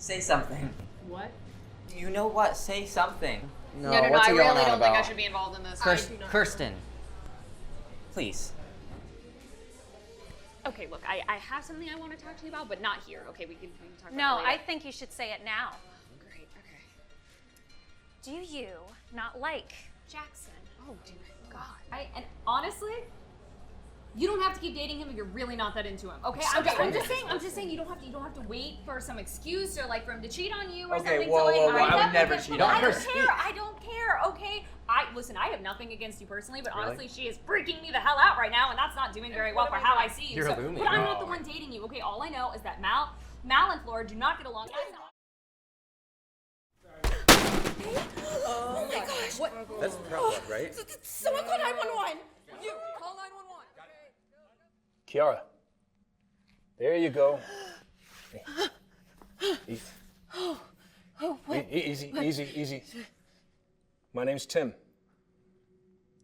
Say something. What? You know what? Say something. No, I really don't think I should be involved in this. Kirsten. Please. Okay, look, I have something I want to talk to you about, but not here. Okay, we can talk about it No, later. I think you should say it now. Great, okay. Do you not like Jackson? Oh, dear God. And honestly, you don't have to keep dating him if you're really not that into him. Okay, I'm just saying you don't have to wait for some excuse or like for him to cheat on you or something. Whoa, to, like, whoa, break I would up never with him. cheat on her. I don't care, okay? I have nothing against you personally, but honestly, she is freaking me the hell out right now, and that's not doing very well for how I see you. You're But I'm not the one dating you, okay? All I know is that Mal and Flora do not get along. Oh my gosh. What? That's prep, right? Someone call 911. You call 911. Kiara. There you go. Easy. Easy. My name's Tim.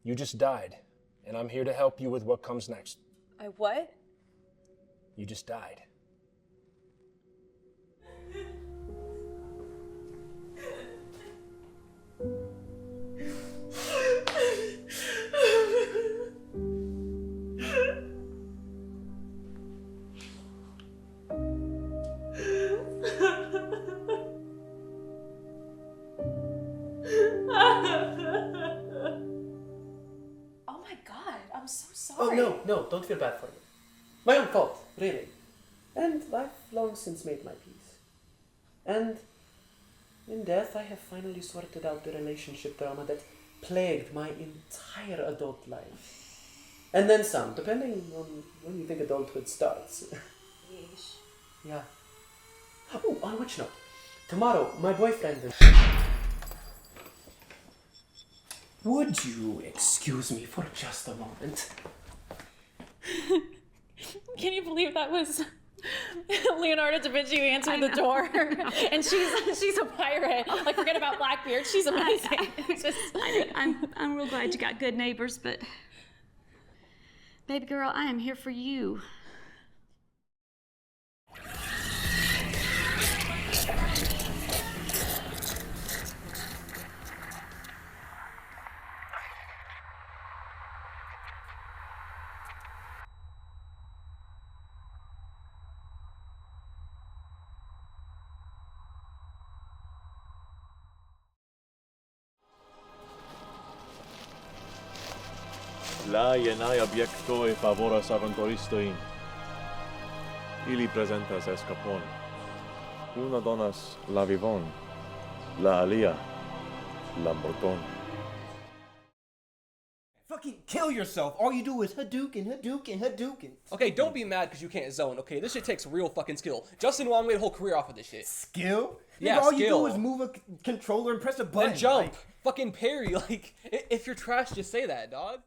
You just died, and I'm here to help you with what comes next. I what? You just died. Oh my god, I'm so sorry. Oh, no, don't feel bad for me. My own fault, really. And I've long since made my peace. And in death, I have finally sorted out the relationship drama that plagued my entire adult life. And then some, depending on when you think adulthood starts. Yeesh. Yeah. Oh, on which note? Tomorrow, my boyfriend and... Would you excuse me for just a moment? Can you believe that was Leonardo da Vinci who answered the door? And she's a pirate. Like, forget about Blackbeard. She's amazing. I'm real glad you got good neighbors, but baby girl, I am here for you. La jenai obiectoi favoras aventuristoin. Ili presentas escapon. Una donas la vivon, la alia la morton. Fucking kill yourself. All you do is Hadouken. Okay, don't be mad because you can't zone, okay? This shit takes real fucking skill. Justin Wong made a whole career off of this shit. Skill? Yeah, Nigga, all skill. you do is move a controller and press a button. And jump. Like, Fucking parry. Like, if you're trash, just say that, dog.